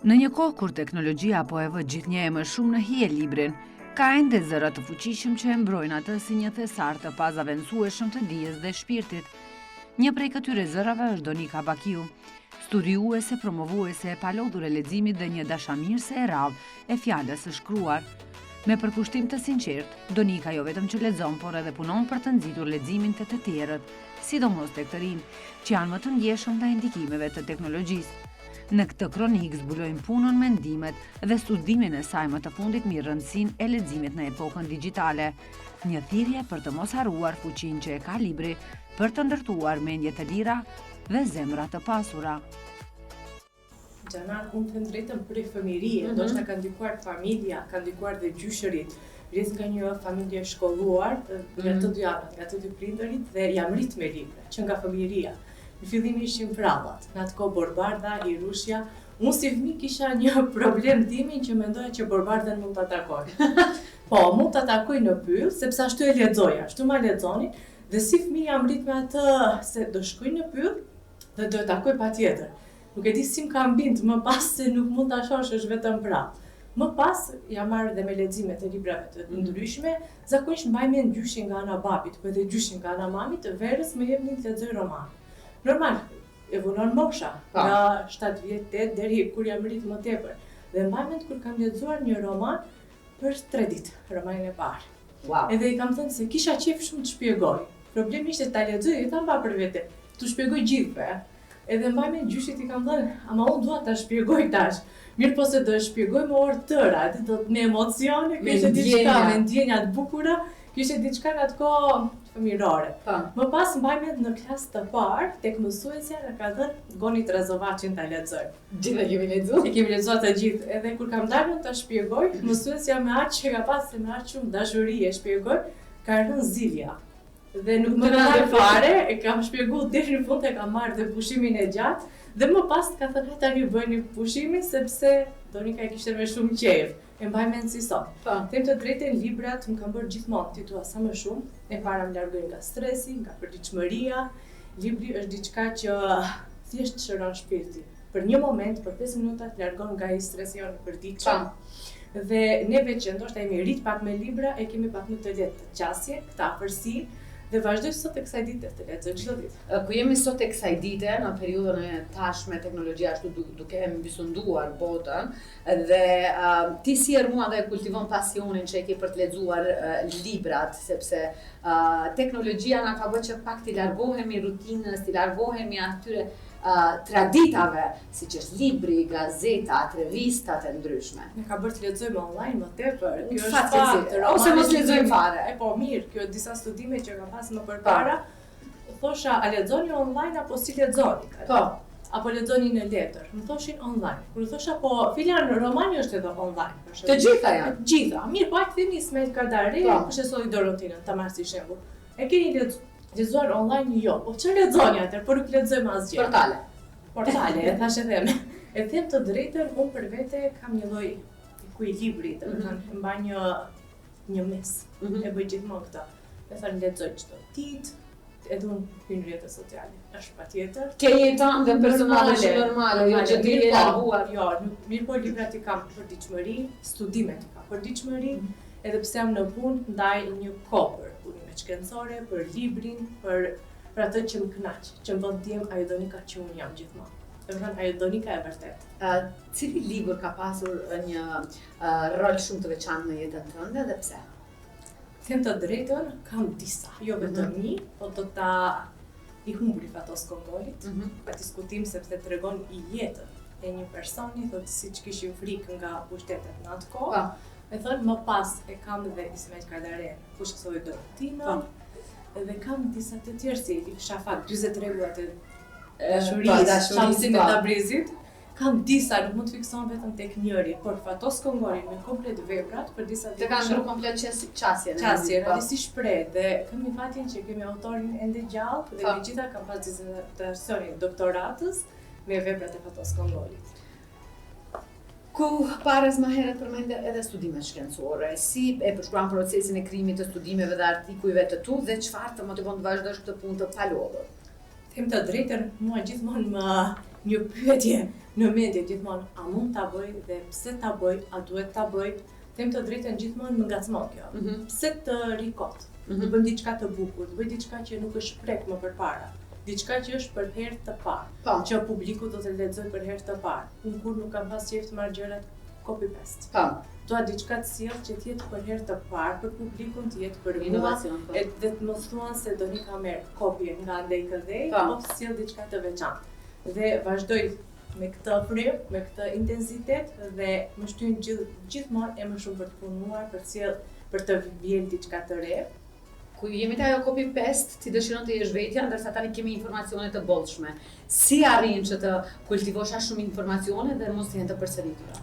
Në një kohë kur teknologjia po e vë gjithnjë e më shumë në hije librin, ka ende zëra të fuqishëm që e mbrojnë atë si një thesar të pazavendësueshëm të dijes dhe shpirtit. Një prej këtyre zërave është Donika Bakiu, studiuese, promovuese e palodhur e leximit dhe një dashamirëse e rrallë e fjalës së shkruar. Me përkushtim të sinqert, Donika jo vetëm që lexon, por edhe punon për të nxitur leximin të tjerët, sidomos tek të rinj, që janë më të ndjeshëm ndaj ndikimeve të teknologjisë. Në këtë kronik zbulojmë punën, mendimet dhe studimin e saj më të fundit mbi rëndësinë e leximit në epokën digjitale. Një thirrje për të mos harruar fuqinë që e ka libri për të ndërtuar mendje të lira dhe zemra të pasura. Gjanar, unë të drejtën për fëmijërie, ndoshta ka ndikuar familja, ka ndikuar dhe gjyshërit. Rreth nga një familje shkolluar, nga të dy anët, nga të dy prindërit dhe jam rrit me libra, që nga fëmijëria. Në fillim ishin prallat, në atë kohë Borbarda, i Rushja. Unë si fëmijë kisha një problem timin që mendoja që Borbardën mund ta takoj. Po, mund ta takoj në pyll, sepse ashtu e lexoja, ashtu ma lexonin, dhe si fëmijë jam rrit me atë se do shkoj në pyll dhe do e takoj patjetër. Nuk e di si më kam bind më pas se nuk mund ta shohësh është vetëm prall. Më pas jam marrë dhe me leximet e librave të ndryshme, zakonisht mbaj mend gjyshin nga ana babit, po edhe gjyshin nga ana mamit, verës më jepnin të lexoj roman. Normal, evoluon mosha, nga 7 vjet, 8 deri kur jam rrit më tepër. Dhe mbaj mend kur kam lexuar një roman për 3 ditë, romanin e parë. Wow. Edhe i kam thënë se kisha qejf shumë të shpjegoj. Problemi ishte ta lexoj, e ta mba për vete, tu shpjegoj gjithve. Edhe mbaj mend gjyshit i kam thënë, ama unë dua ta shpjegoj tash. Mirë po se do e shpjegoj me orë tëra, me emocione, kishte diçka, me ndjenja të bukura, kishte diçka në atë kohë fëmijërore. Më pas mbaj mend në klasë të parë, tek mësuesja na ka thënë Goni Trazovaçin ta lexoj. Gjithë e kemi lexuar? E kemi lexuar të gjithë, edhe kur kam dalur ta shpjegoj, mësuesja me aq që ka pasur me aq shumë dashuri e shpjegoj, ka rënë zilja. Dhe nuk më ka dalë fare, e kam shpjeguar deri në fund, e kam marrë dhe pushimin e gjatë, dhe më pas ka thënë hajde tani bëni pushimin sepse Donika e kishte me shumë qejf. E mbaj mend si sot. Them të drejtën, librat më kanë bërë gjithmonë ti thua sa më shumë, e para më largojnë nga stresi, nga përditshmëria. Libri është diçka që thjesht shëron shpirtin. Për një moment, për 5 minuta të largon nga ai stresi i përditshëm. Dhe neve që ndoshta jemi rrit pak me libra, e kemi pak më të lehtë të qasje, këtë afërsi. Dhe vazhdoj sot e kësaj dite të lexoj çdo ditë. Ku jemi sot e kësaj dite, në periudhën e tashme teknologjia ashtu duke mbysunduar botën, dhe ti si mua dhe kultivon pasionin që e ke për të lexuar librat, sepse teknologjia na ka bërë që pak të largohemi rutinës, të largohemi atyre traditave, siç është libri, gazetat, revistat e ndryshme. Ne ka bërë të lexojmë online më tepër. Kjo është fakt. Ose mos lexojmë fare. Po mirë, kjo disa studime që kam pas më përpara, thosha a lexoni online apo si lexoni? Po. Apo lexoni në letër. Më thoshin online. Kur thosha po filan romani është edhe online. Të gjitha janë. Të gjitha. Mirë, po ai themi Ismail Kadare, kush e solli Dorotinën, ta marr si shembull. E keni lexuar online jo, po çfarë lexoni atë, por nuk lexojmë asgjë. Portale, e thash edhe me. E them të drejtën, unë për vete kam një lloj ekuilibri, domethënë mbaj një mes. E bëj gjithmonë këtë. E thënë lexoj çdo ditë, edhe unë hyn në rrjetet sociale. Është patjetër. Ke jeton dhe personale normale, jo që ti je larguar. Jo, mirë po librat i kam për diçmëri, studimet i kam për diçmëri, edhe pse jam në punë, ndaj një kohë për punime shkencore, për librin, për atë që më kënaq, që më bën ndjem ajo Donika që unë jam gjithmonë. Domethënë ajo Donika e vërtet. Cili libër ka pasur një rol shumë të veçantë në jetën tënde dhe pse? Them të drejtën, kam disa, jo vetëm një, po do ta i humbur Fatos Kongolit, pa diskutim sepse tregon i jetën e një personi, thotë siç kishin frikë nga pushtetet në atë kohë. E thonë më pas e kam dhe Ismail Kadare, kush e solli Dorotinën. Dhe kam disa të tjerë si Shafak, 40 rregullat e dashurisë, Shamsin e Tabrizit. Kam disa, nuk mund të fiksohem vetëm tek njëri, por Fatos Kongoli me komplet veprat për disa të kanë ndru komplet qasjen. Si shpreh, dhe kemi fatin që kemi autorin ende gjallë dhe me gjitha kam pas dizertacionin doktoratës me veprat e Fatos Kongolit. Ku pares më herët përmende edhe studimet shkencore, si e përshkruan procesin e krijimit të studimeve dhe artikujve të tu dhe çfarë të motivon të vazhdosh këtë punë të palodhur? Them të drejtën, mua gjithmonë më një pyetje në mendje gjithmonë, a mund ta bëj dhe pse ta bëj, a duhet ta bëj? Them të drejtën gjithmonë më ngacmon kjo. Pse të rikot? Të bën diçka të bukur, të bëj diçka që nuk është prek më përpara. Diçka që është për herë të parë, që publiku do të lexojë për herë të parë. Unë kur nuk kam pas qejf të marr gjërat copy paste. Dua diçka të sjell që të jetë për herë të parë për publikun, të jetë për mua, dhe të mos thuan se Donika merr kopje nga ndej këndej, po sjell diçka të veçantë. Dhe vazhdoj me këtë frym, me këtë intensitet dhe më shtyn gjithmonë e më shumë për të punuar, për të vjen diçka të re. Ku jemi te ajo copy paste, ti dëshiron të jesh vetja, ndërsa tani kemi informacione të bollshme. Si arrin që të kultivosh aq shumë informacione dhe mos të jenë të përsëritura?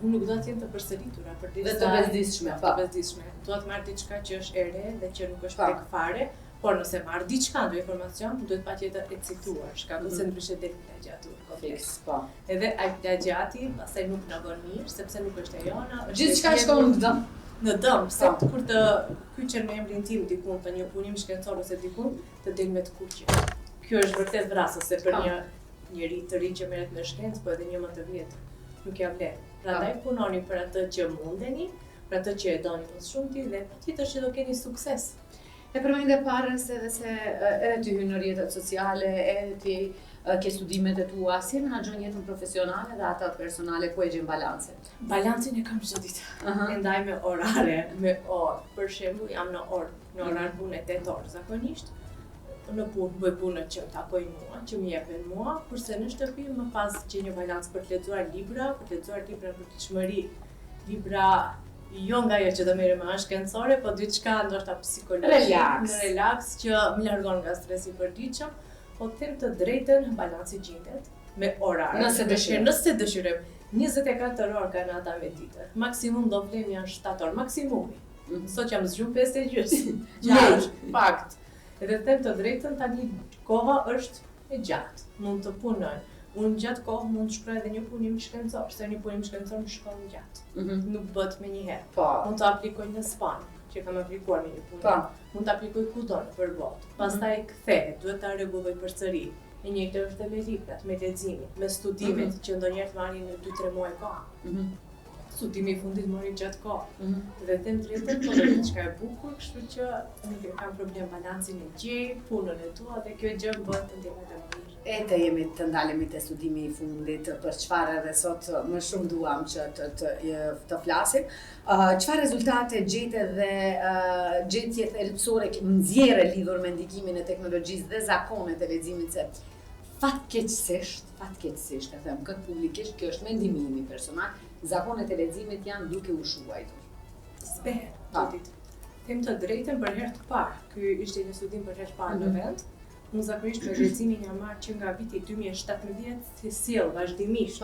Unë nuk do të jenë të përsëritura, dhe të bezdisshme. Të bezdisshme. Dua të marr diçka që është e re dhe që nuk është tek fare, por nëse marr diçka ndonjë informacion, duhet patjetër e cituar, shkak se ndryshe del plagiatur. Fiks, po. Edhe ai plagiati pastaj nuk na bën mirë, sepse nuk është e jona. Gjithçka shkon në dëm. Në dëm, se kur të kyçen me emrin tim dikun të një punim shkencor ose dikun, të del me të kuqe. Kjo është vërtet vrasëse për një njerëz të ri që merret me shkencë, po edhe një më të vjetër. Nuk ja vlen. Prandaj punoni për atë që mundeni, për atë që e doni më shumë dhe patjetër që do keni sukses. E përmendë parës edhe se edhe ty hyn në rrjetet sociale, edhe ti ke studimet e tua, si e menaxhon jetën profesionale dhe atë personale, ku e gjen balancin? Balancin e kam çdo ditë. E ndaj me orare, me orë. Për shembull, jam në orar pune 8 orë zakonisht. Në punë bëj punët që më takojnë mua, që më jepen mua, kurse në shtëpi më pas gjej një balancë për të lexuar libra për përditshmëri, libra jo nga ajo që do merrem me anë shkencore, po diçka ndoshta psikologjike, relaks që më largon nga stresi i përditshëm, po them të drejtën, balanci gjendet me orare. Nëse dëshirojmë 24 orë kanë ata me ditë. Maksimum do vlem janë 7 orë, maksimumi. Sot jam zgjum 5:30. 6, fakt. Edhe them të drejtën, tani koha është e gjatë, mund të punoj. Unë gjatë kohë mund të shkruaj edhe një punim shkencor, se një punim shkencor më shkon gjatë. Nuk bëhet me një herë. Mund të aplikoj në Spanjë, që kam aplikuar me një punim. Mund të aplikoj kudo nëpër botë. Pastaj kthehet, duhet ta rregulloj përsëri. E njëjtë është me librat, me leximin, me studimet që ndonjëherë marrin në 2-3 muaj kohë. Studimi i fundit mori gjatë kohë. Dhe them drejtën, po do diçka e bukur, kështu që nuk kam problem balancin e gjej, punën e tua dhe kjo gjë bëhet të ndjehet më mirë. Ete jemi të ndalemi te studimi i fundit, për çfarë edhe sot më shumë duam që të flasim. Çfarë rezultate gjete dhe gjetje thelbësore nxjerrë lidhur me ndikimin e teknologjisë dhe zakonet e leximit, se fatkeqësisht e them këtë publikisht, kjo është mendimi im personal, zakonet e leximit janë duke u shuajtur. S'behet. Them të drejtën për herë të parë. Ky ishte një studim për herë të parë në vend. Unë zakonisht me leximin jam marrë që nga viti 2017 si sjell vazhdimisht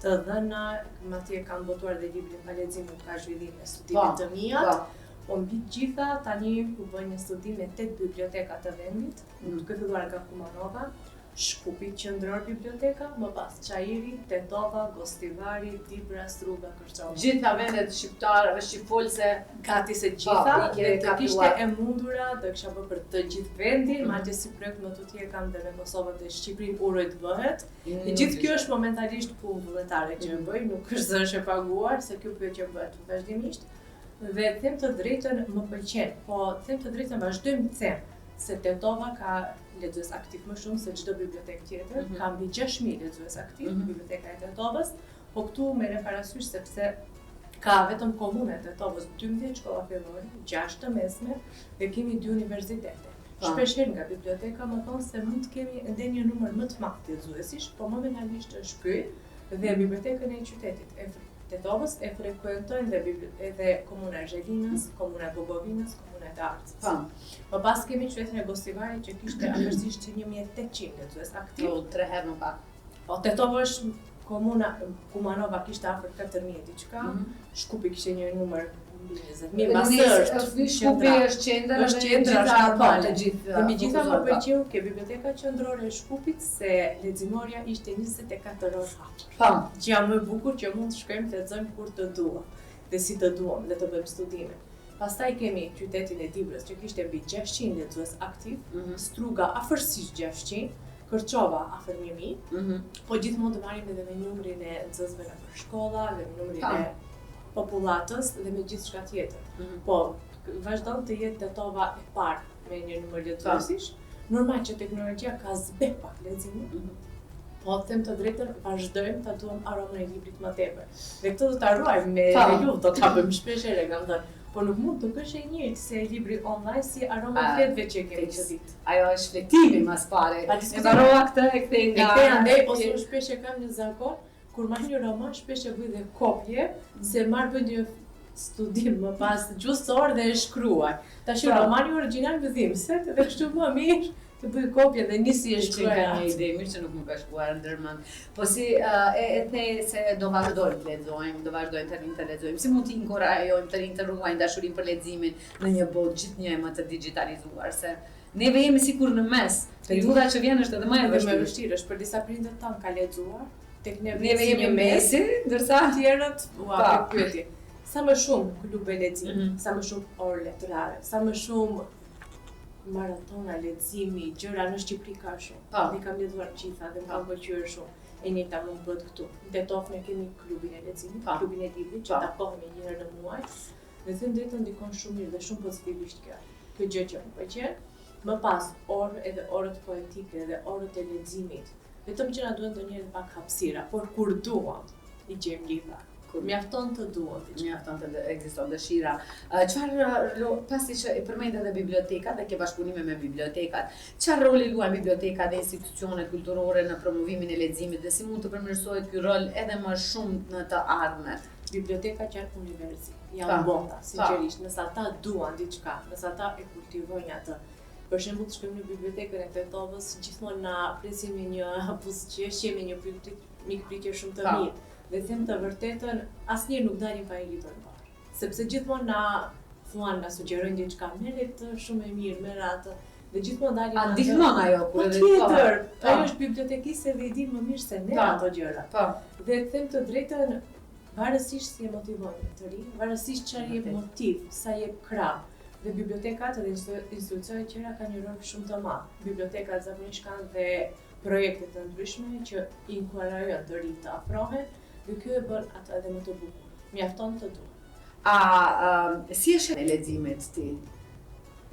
të dhëna, madje kam botuar dhe librin pa lexim nuk ka zhvillim me studimet të mia. Po mbi gjitha tani u bën një studim me 8 biblioteka të vendit, duke filluar nga Kumanova, Shkupi Qendror Biblioteka, më pas Çajiri, Tetova, Gostivari, Dibra, Struga, Kërçova. Gjitha vendet shqipfolse gati se gjitha, dhe të kishte e mundura, do kisha bërë për të gjithë vendin, madje si projekt më tutje kam dhe me Kosovën dhe Shqipërinë uroj të bëhet. E gjithë kjo është momentalisht punë vullnetare që e bëj, nuk është zësh e paguar, se kjo pyetje bëhet vazhdimisht. Dhe them të drejtën më pëlqen, po them të drejtën vazhdojmë të them se Tetova ka lexues aktiv më shumë se çdo bibliotekë tjetër, ka mbi 6.000 lexues aktiv biblioteka e Tetovës, po këtu merrem parasysh sepse ka vetëm komuna e Tetovës 12 shkolla fillore, 6 të mesme dhe kemi 2 universitete. Shpeshherë nga biblioteka më thonë se mund të kemi ende një numër më të madh të lexuesish, po momentalisht është ky dhe bibliotekën e qytetit e Tetovës e frekuentojnë edhe komuna e Zhelinës, komuna e Bogovinës, komuna e Arcës. Më pas kemi qytetin e Gostivarit që kishte afërsisht 1800 lexues aktiv. 3 herë më pak. Po Tetova është komuna, Kumanova kishte afër 4000 diçka, Shkupi kishte një numër mbi 20.000, Shkupi është qendër dhe gjitha dhe megjithatë më pëlqeu ke biblioteka qendrore e Shkupit se leximoria ishte 24 orë hapur. Që jam më bukur që mund të shkojmë të lexojmë kur të duam dhe si të duam dhe të bëjmë studime. Pastaj kemi qytetin e Dibrës që kishte mbi 600 lexues aktiv, Struga afërsisht 600, kërçova afër 1000, po gjithmonë të marrim edhe me numrin e nxënësve në shkolla, dhe me numrin e popullatës dhe me gjithë shka tjetër. Po, vazhdon të jetë datova e parë me një numër lexuesish. Normal që teknologjia ka zbek pak leximin, po them të drejtën, vazhdojmë ta duam aromën e librit më tepër. Dhe këtë do ta ruajmë me ju, do ta bëjmë shpesh herë, kam thënë. Po nuk mund të kesh e njëjtë se libri online si aroma fletëve që kemi çdo ditë. Ajo është fletimi mas pare. E varova këtë e kthej nga. E kthej andaj ose unë shpesh e kam një zakon kur marr një roman shpesh e bëj dhe kopje se marr bëj një studim më pas gjusor dhe e shkruaj. Tash romani origjinal më dhimbset dhe kështu më mirë të bëj kopje dhe nisi e shkruaj. Ka një ide mirë që nuk më ka shkuar ndërmend. Po si e the se do vazhdojmë të lexojmë, do vazhdojmë të rinë të lexojmë. Si mund të inkurajojmë të rinë të ruajnë dashurinë për leximin në një botë gjithnjë më të digitalizuar, se neve jemi sikur në mes. Periudha që vjen është edhe më e vështirë, është për disa prindër tanë ka lexuar, tek neve jemi mesi, ndërsa tjerët pyetje. Sa më shumë klube leximi, sa më shumë orë letrare, sa më shumë maratona leximi, gjëra në Shqipëri ka shumë. Ne kam lexuar gjitha dhe më kam pëlqyer shumë. E njëjta mund bëhet këtu. Në Tetov ne kemi klubin e leximit, klubin e librit që takohemi një herë në muaj. Dhe them drejtën ndikon shumë mirë dhe shumë pozitivisht kjo. Kjo gjë që më pëlqen. Më pas edhe orët poetike dhe orët e leximit. Vetëm që na duhen ndonjëherë pak hapësira, por kur duam i gjejmë libra. Mjafton të duam, mjafton të ekziston dëshira. Çfarë pasi që e përmend edhe bibliotekat dhe ke bashkëpunime me bibliotekat, çfarë roli luajnë bibliotekat dhe institucionet kulturore në promovimin e leximit dhe si mund të përmirësohet ky rol edhe më shumë në të ardhmen? Bibliotekat janë universi, janë bota, sinqerisht, nëse ata duan diçka, nëse ata e kultivojnë atë. Për shembull, të shkojmë në bibliotekën e Tetovës, gjithmonë na presin me një buzëqeshje, me një mikpritje shumë të mirë. Dhe them të vërtetën, asnjëherë nuk dalim pa një libër në parë. Sepse gjithmonë na thuan, na sugjerojnë diçka, merr këtë shumë e mirë, merr atë. Dhe gjithmonë dalim atë. A ndihmon ajo kur edhe tjetër. Ajo është bibliotekiste dhe i di më mirë se ne ato gjëra. Dhe them të drejtën, varësisht si e motivojnë të rinj, varësisht çfarë jep motiv, sa jep krah. Dhe bibliotekat dhe institucionet tjera kanë një rol shumë të madh. Bibliotekat zakonisht kanë dhe projekte të ndryshme që inkurajojnë të rinj të afrohen. Dhe kjo e bën atë edhe më të bukur. Mjafton të duam. Si është e leximit ti?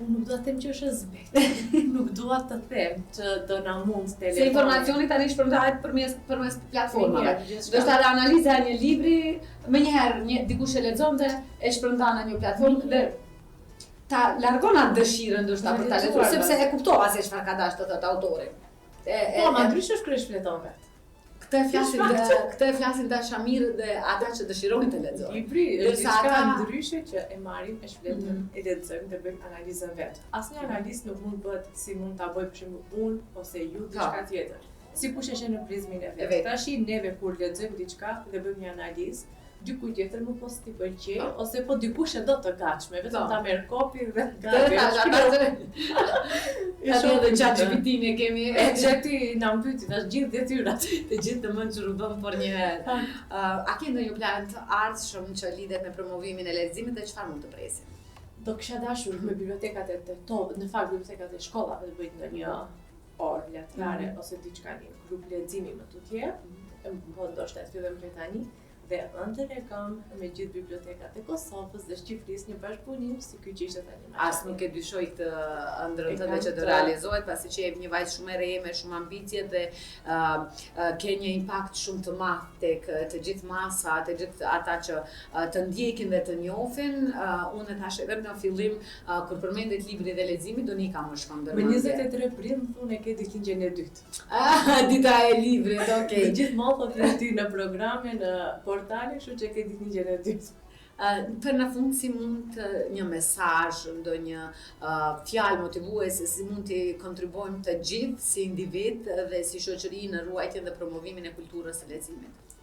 Unë nuk dua të them që është zbet. Nuk dua të them që do na mund telefoni. Se informacioni tani shpërndahet përmes platformave. Do të thotë analiza e një libri, menjëherë dikush e lexon dhe e shpërndan në një platformë dhe ta largon atë dëshirën ndoshta për ta lexuar, sepse e kuptova se çfarë ka dashur të thotë autori. Po, ma ndryshe është krysh fleton vetë. Këtë e flasim dashamirë dhe ata që dëshirojnë të lexojnë. Libri është diçka ndryshe që e marrim, e shfletëm, e lexojmë dhe bëjmë analizën vetë. Asnjë analizë nuk mund bëhet si mund ta bëj për shembull unë ose ju diçka tjetër. Sikush e shen në prizmin e vet. Tashi neve kur lexojmë diçka dhe bëjmë një analizë, dikuj tjetër më po t'i pëlqej ose po dikush e do të gatshme, vetëm ta merr kopin dhe Edhe dhe ChatGPT-n e kemi. Gjati na mbyti tash gjithë detyrat. Të gjithë të mençur u bën por një herë. A ke ndonjë plan të ardhshëm që lidhet me promovimin e leximit dhe çfarë mund të presim? Do kisha dashur me bibliotekat e Tetovës, në fakt bibliotekat e shkollave të bëjnë ndonjë orë letrare ose diçka një grup leximi më tutje. Po ndoshta të fillojmë prej tani. Dhe ëndër e kam me gjithë bibliotekat e Kosovës dhe Shqipërisë një bashkëpunim si ky që ishte tani. As nuk e dyshoj këtë ëndrrën tënde që do realizohet, pasi që je një vajzë shumë e re me shumë ambicie dhe ke një impakt shumë të madh tek të gjithë masa, të gjithë ata që të ndjekin dhe të njohin. Unë thash edhe në fillim kur përmendet libri dhe leximi do nika më shkon Me 23 prind thonë ke ditëlindjen e dytë. Dita e librit, okay. Gjithmonë thotë ti në programe në portale, kështu që ke ditëlindjen e dytë. Për në fund, si mund një mesazh, ndonjë fjalë motivuese, si mund të kontribuojmë të gjithë si individ dhe si shoqëri në ruajtjen dhe promovimin e kulturës së leximit?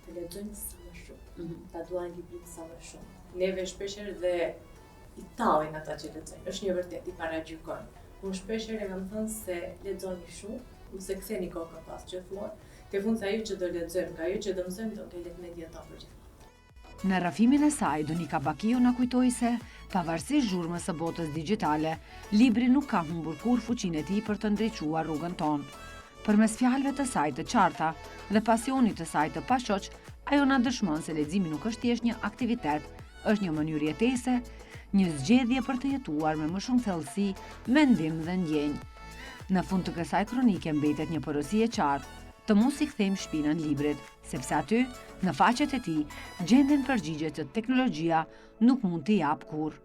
Të lexojmë sa më shumë, ta duajnë librin sa më shumë. Neve shpeshherë dhe i tallin ata që lexojnë. Është një vërtet i paragjykojnë. Unë shpeshherë e kam thënë se lexoni shumë, ose ktheni kokën pas që thuan. Ke fund se ajo që do lexojmë, ajo që do mësojmë do ngelet në dietën për gjithmonë. Në rrëfimin e saj, Donika Bakiu na kujtoi se, pavarësisht zhurmës së botës digjitale, libri nuk ka humbur kur fuqinë e tij për të ndriçuar rrugën tonë. Përmes fjalëve të saj të qarta dhe pasionit të saj të pashoq, ajo na dëshmon se leximi nuk është thjesht një aktivitet, është një mënyrë jetese, një zgjedhje për të jetuar me më shumë thellësi, mendim dhe ndjenjë. Në fund të kësaj kronike mbetet një porosi e qartë, të mos i kthejmë shpinën librit, sepse aty, në faqet e tij, gjenden përgjigje që teknologjia nuk mund t'i jap kurrë.